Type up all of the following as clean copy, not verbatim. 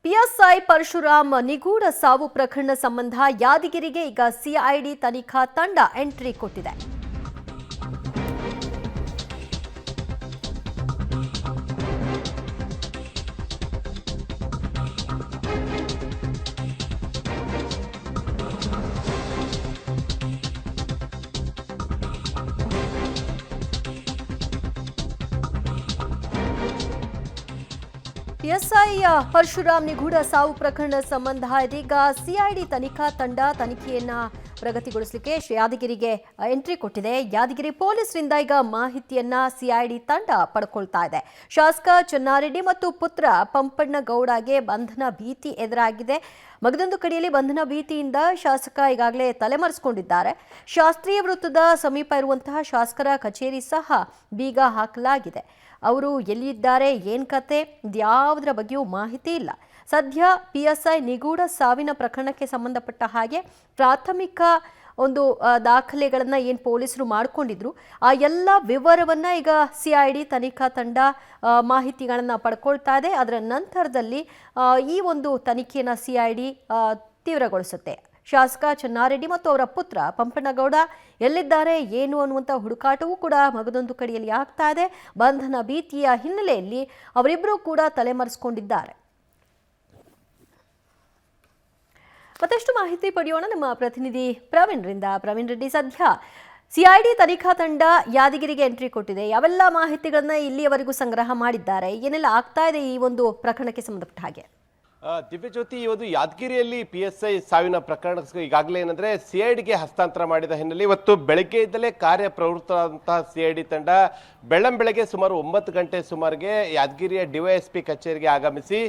PSI Parashuram ನಿಗೂಢ ಸಾವು ಪ್ರಕರಣ ಸಂಬಂಧ ಯಾದಗಿರಿಗೆ ಈಗ ಸಿಐಡಿ ತನಿಖಾ ತಂಡ ಎಂಟ್ರಿ ಕೊಟ್ಟಿದೆ. ಪಿಎಸ್ಐ ಪರಶುರಾಮ್ ನಿಗೂಢ ಸಾವು ಪ್ರಕರಣ ಸಂಬಂಧ ಇದೀಗ ಸಿಐಡಿ ತನಿಖಾ ತಂಡ ತನಿಖೆಯನ್ನ ಪ್ರಗತಿಗೊಳಿಸಲಿಕ್ಕೆ ಯಾದಗಿರಿಗೆ ಎಂಟ್ರಿ ಕೊಟ್ಟಿದೆ. ಯಾದಗಿರಿ ಪೊಲೀಸರಿಂದ ಈಗ ಮಾಹಿತಿಯನ್ನ ಸಿಐಡಿ ತಂಡ ಪಡ್ಕೊಳ್ತಾ ಇದೆ. ಶಾಸಕ ಚೆನ್ನಾರೆಡ್ಡಿ ಮತ್ತು ಪುತ್ರ ಪಂಪಣ್ಣಗೌಡಗೆ ಬಂಧನ ಭೀತಿ ಎದುರಾಗಿದೆ. ಮಗದೊಂದು ಕಡೆಯಲ್ಲಿ ಬಂಧನ ಭೀತಿಯಿಂದ ಶಾಸಕ ಈಗಾಗಲೇ ತಲೆಮರೆಸಿಕೊಂಡಿದ್ದಾರೆ. ಶಾಸ್ತ್ರೀಯ ವೃತ್ತದ ಸಮೀಪ ಇರುವಂತಹ ಶಾಸಕರ ಕಚೇರಿ ಸಹ ಬೀಗ ಹಾಕಲಾಗಿದೆ. ಅವರು ಎಲ್ಲಿದ್ದಾರೆ, ಏನ್ ಕತೆ, ಇದ್ಯಾವುದರ ಬಗ್ಗೆಯೂ ಮಾಹಿತಿ ಇಲ್ಲ. ಸದ್ಯ ಪಿಎಸ್ಐ ನಿಗೂಢ ಸಾವಿನ ಪ್ರಕರಣಕ್ಕೆ ಸಂಬಂಧಪಟ್ಟ ಹಾಗೆ ಪ್ರಾಥಮಿಕ ಒಂದು ದಾಖಲೆಗಳನ್ನ ಏನು ಪೊಲೀಸರು ಮಾಡಿಕೊಂಡಿದ್ರು ಆ ಎಲ್ಲ ವಿವರವನ್ನ ಈಗ ಸಿಐಡಿ ತನಿಖಾ ತಂಡ ಮಾಹಿತಿಗಳನ್ನ ಪಡ್ಕೊಳ್ತಾ ಇದೆ. ಅದರ ನಂತರದಲ್ಲಿ ಈ ಒಂದು ತನಿಖೆಯನ್ನು ಸಿಐಡಿ ತೀವ್ರಗೊಳಿಸುತ್ತೆ. ಶಾಸಕ ಚೆನ್ನಾರೆಡ್ಡಿ ಮತ್ತು ಅವರ ಪುತ್ರ ಪಂಪಣ್ಣಗೌಡ ಎಲ್ಲಿದ್ದಾರೆ ಏನು ಅನ್ನುವಂಥ ಹುಡುಕಾಟವೂ ಕೂಡ ಮಗದೊಂದು ಕಡೆಯಲ್ಲಿ ಆಗ್ತಾ ಇದೆ. ಬಂಧನ ಭೀತಿಯ ಹಿನ್ನೆಲೆಯಲ್ಲಿ ಅವರಿಬ್ಬರೂ ಕೂಡ ತಲೆಮರೆಸಿಕೊಂಡಿದ್ದಾರೆ. ಮತ್ತಷ್ಟು ಮಾಹಿತಿ ಪಡೆಯೋಣ ನಮ್ಮ ಪ್ರತಿನಿಧಿ ಪ್ರವೀಣ್ರಿಂದ. ಪ್ರವೀಣ್ ರೆಡ್ಡಿ, ಸದ್ಯ ಸಿಐಡಿ ತನಿಖಾ ತಂಡ ಯಾದಗಿರಿಗೆ ಎಂಟ್ರಿ ಕೊಟ್ಟಿದೆ. ಯಾವೆಲ್ಲ ಮಾಹಿತಿಗಳನ್ನ ಇಲ್ಲಿಯವರೆಗೂ ಸಂಗ್ರಹ ಮಾಡಿದ್ದಾರೆ, ಏನೆಲ್ಲ ಆಗ್ತಾ ಇದೆ ಈ ಒಂದು ಪ್ರಕರಣಕ್ಕೆ ಸಂಬಂಧಪಟ್ಟ ಹಾಗೆ? ದಿವ್ಯಜ್ಯೋತಿ, ಈ ಒಂದು ಯಾದಗಿರಿಯಲ್ಲಿ ಪಿಎಸ್ಐ ಸಾವಿನ ಪ್ರಕರಣ ಈಗಾಗಲೇ ಏನಂದ್ರೆ ಸಿಐಡಿಗೆ ಹಸ್ತಾಂತರ ಮಾಡಿದ ಹಿನ್ನೆಲೆ ಇವತ್ತು ಬೆಳಗ್ಗೆಯಿಂದಲೇ ಕಾರ್ಯಪ್ರವೃತ್ತವಾದಂತಹ ಸಿಐಡಿ ತಂಡ ಬೆಳ್ಳಂಬೆಳಗ್ಗೆ ಸುಮಾರು 9 ಗಂಟೆ ಸುಮಾರಿಗೆ ಯಾದಗಿರಿಯ ಡಿವೈಎಸ್ಪಿ ಕಚೇರಿಗೆ ಆಗಮಿಸಿ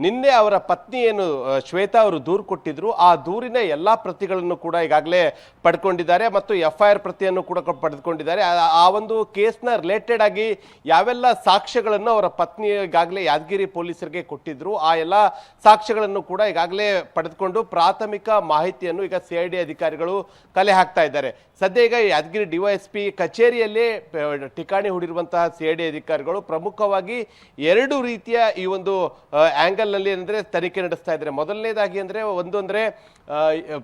ನಿನ್ನೆ ಅವರ ಪತ್ನಿ ಏನು ಶ್ವೇತಾ ಅವರು ದೂರು ಕೊಟ್ಟಿದ್ರು ಆ ದೂರಿನ ಎಲ್ಲಾ ಪ್ರತಿಗಳನ್ನು ಕೂಡ ಈಗಾಗಲೇ ಪಡ್ಕೊಂಡಿದ್ದಾರೆ ಮತ್ತು FIR ಪ್ರತಿಯನ್ನು ಕೂಡ ಪಡೆದುಕೊಂಡಿದ್ದಾರೆ. ಆ ಒಂದು ಕೇಸ್ನ ರಿಲೇಟೆಡ್ ಆಗಿ ಯಾವೆಲ್ಲ ಸಾಕ್ಷ್ಯಗಳನ್ನು ಅವರ ಪತ್ನಿ ಈಗಾಗಲೇ ಯಾದಗಿರಿ ಪೊಲೀಸರಿಗೆ ಕೊಟ್ಟಿದ್ರು ಆ ಎಲ್ಲ ಸಾಕ್ಷ್ಯಗಳನ್ನು ಕೂಡ ಈಗಾಗಲೇ ಪಡೆದುಕೊಂಡು ಪ್ರಾಥಮಿಕ ಮಾಹಿತಿಯನ್ನು ಈಗ ಸಿಐಡಿ ಅಧಿಕಾರಿಗಳು ಕಲೆ ಹಾಕ್ತಾ ಇದ್ದಾರೆ. ಸದ್ಯ ಈಗ ಯಾದಗಿರಿ ಡಿವೈಎಸ್ಪಿ ಕಚೇರಿಯಲ್ಲೇ ಠಿಕಾಣಿ ಹೂಡಿರುವಂತಹ ಸಿಐಡಿ ಅಧಿಕಾರಿಗಳು ಪ್ರಮುಖವಾಗಿ 2 ರೀತಿಯ ಈ ಒಂದು ಆಂಗಲ್ ನಲ್ಲಿ ಅಂದ್ರೆ ತನಿಖೆ ನಡೆಸ್ತಾ ಇದ್ದಾರೆ. ಮೊದಲನೇದಾಗಿ ಅಂದ್ರೆ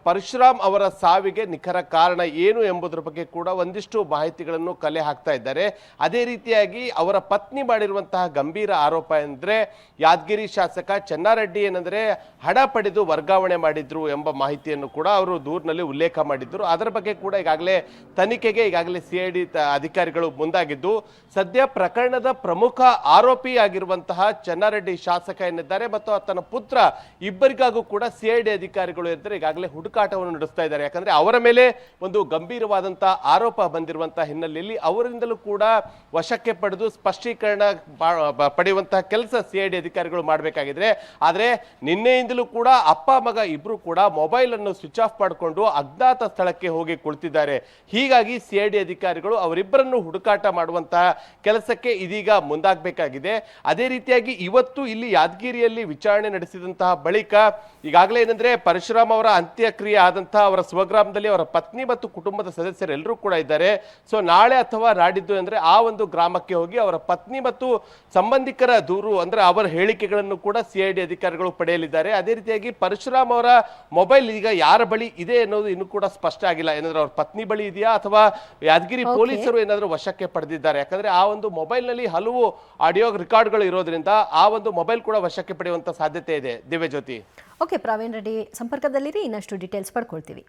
ಪರಶುರಾಮ್ ಅವರ ಸಾವಿಗೆ ನಿಖರ ಕಾರಣ ಏನು ಎಂಬುದರ ಬಗ್ಗೆ ಕೂಡ ಒಂದಿಷ್ಟು ಮಾಹಿತಿಗಳನ್ನು ಕಲೆ ಹಾಕ್ತಾ ಇದ್ದಾರೆ. ಅದೇ ರೀತಿಯಾಗಿ ಅವರ ಪತ್ನಿ ಮಾಡಿರುವಂತಹ ಗಂಭೀರ ಆರೋಪ ಅಂದ್ರೆ ಯಾದಗಿರಿ ಶಾಸಕ ಚೆನ್ನಾರೆಡ್ಡಿ ಏನಂದ್ರೆ ಹಣ ಪಡೆದು ವರ್ಗಾವಣೆ ಮಾಡಿದ್ರು ಎಂಬ ಮಾಹಿತಿಯನ್ನು ಕೂಡ ಅವರು ದೂರಿನಲ್ಲಿ ಉಲ್ಲೇಖ ಮಾಡಿದ್ರು. ಅದರ ಬಗ್ಗೆ ಕೂಡ ಈಗಾಗಲೇ ತನಿಖೆಗೆ ಸಿಐಡಿ ಅಧಿಕಾರಿಗಳು ಮುಂದಾಗಿದ್ದು ಸದ್ಯ ಪ್ರಕರಣದ ಪ್ರಮುಖ ಆರೋಪಿ ಆಗಿರುವಂತಹ ಚೆನ್ನಾರೆಡ್ಡಿ ಶಾಸಕ ಏನಿದ್ದಾರೆ ಮತ್ತು ಆತನ ಪುತ್ರ ಇಬ್ಬರಿಗಾಗೂ ಕೂಡ ಸಿಐಡಿ ಅಧಿಕಾರಿಗಳು ಈಗಾಗಲೇ ಹುಡುಕಾಟವನ್ನು ನಡೆಸ್ತಾ ಇದ್ದಾರೆ. ಯಾಕಂದ್ರೆ ಅವರ ಮೇಲೆ ಒಂದು ಗಂಭೀರವಾದಂತಹ ಆರೋಪ ಬಂದಿರುವಂತಹ ಹಿನ್ನೆಲೆಯಲ್ಲಿ ಅವರಿಂದಲೂ ಕೂಡ ವಶಕ್ಕೆ ಪಡೆದು ಸ್ಪಷ್ಟೀಕರಣ ಪಡೆಯುವಂತಹ ಕೆಲಸ ಸಿಐಡಿ ಅಧಿಕಾರಿಗಳು ಮಾಡಬೇಕಾಗಿದೆ. ಆದ್ರೆ ನಿನ್ನೆಯಿಂದಲೂ ಕೂಡ ಅಪ್ಪ ಮಗ ಇಬ್ರು ಕೂಡ ಮೊಬೈಲ್ ಅನ್ನು ಸ್ವಿಚ್ ಆಫ್ ಮಾಡಿಕೊಂಡು ಅಜ್ಞಾತ ಸ್ಥಳಕ್ಕೆ ಹೋಗಿ ಕುಳಿತಿದ್ದಾರೆ. ಹೀಗಾಗಿ ಸಿಐಡಿ ಅಧಿಕಾರಿಗಳು ಅವರಿಬ್ಬರನ್ನು ಹುಡುಕಾಟ ಮಾಡುವಂತಹ ಕೆಲಸಕ್ಕೆ ಇದೀಗ ಮುಂದಾಗಬೇಕಾಗಿದೆ. ಅದೇ ರೀತಿಯಾಗಿ ಇವತ್ತು ಇಲ್ಲಿ ಯಾದಗಿರಿಯಲ್ಲಿ ವಿಚಾರಣೆ ನಡೆಸಿದಂತಹ ಬಳಿಕ ಈಗಾಗಲೇ ಏನಂದ್ರೆ ಪರಶುರಾಮ್ ಅವರ ಅಂತ್ಯಕ್ರಿಯೆ ಆದಂತಹ ಅವರ ಸ್ವಗ್ರಾಮದಲ್ಲಿ ಅವರ ಪತ್ನಿ ಮತ್ತು ಕುಟುಂಬದ ಸದಸ್ಯರೆಲ್ಲರೂ ಕೂಡ ಇದ್ದಾರೆ. ಸೊ ನಾಳೆ ಅಥವಾ ನಾಡಿದ್ದು ಅಂದ್ರೆ ಆ ಒಂದು ಗ್ರಾಮಕ್ಕೆ ಹೋಗಿ ಅವರ ಪತ್ನಿ ಮತ್ತು ಸಂಬಂಧಿಕರ ದೂರು ಅಂದ್ರೆ ಅವರ ಹೇಳಿಕೆಗಳನ್ನು ಕೂಡ ಸಿಐಡಿ ಅಧಿಕಾರಿಗಳು ಪಡೆಯಲಿದ್ದಾರೆ. ಅದೇ ರೀತಿಯಾಗಿ ಪರಶುರಾಮ್ ಅವರ ಮೊಬೈಲ್ ಈಗ ಯಾರ ಬಳಿ ಇದೆ ಅನ್ನೋದು ಇನ್ನೂ ಕೂಡ ಸ್ಪಷ್ಟ ಆಗಿಲ್ಲ. ಏನಾದ್ರೂ ಅವ್ರ ಪತ್ನಿ ಬಳಿ ಇದೆಯಾ ಅಥವಾ ಯಾದಗಿರಿ ಪೊಲೀಸರು ಏನಾದ್ರೂ ವಶಕ್ಕೆ ಪಡೆದಿದ್ದಾರೆ. ಯಾಕಂದ್ರೆ ಆ ಒಂದು ಮೊಬೈಲ್ ನಲ್ಲಿ ಹಲವು ಆಡಿಯೋ ರೆಕಾರ್ಡ್ಗಳು ಇರೋದ್ರಿಂದ ಆ ಒಂದು ಮೊಬೈಲ್ ಕೂಡ ವಶಕ್ಕೆ ಪಡೆಯುವಂತ ಸಾಧ್ಯತೆ ಇದೆ. ದಿವ್ಯಜ್ಯೋತಿ. ಓಕೆ ಪ್ರವೀಣ್ ರೆಡ್ಡಿ, ಸಂಪರ್ಕದಲ್ಲಿರಿ, ಇನ್ನಷ್ಟು ಡೀಟೇಲ್ಸ್ ಪಡ್ಕೊಳ್ತೀವಿ.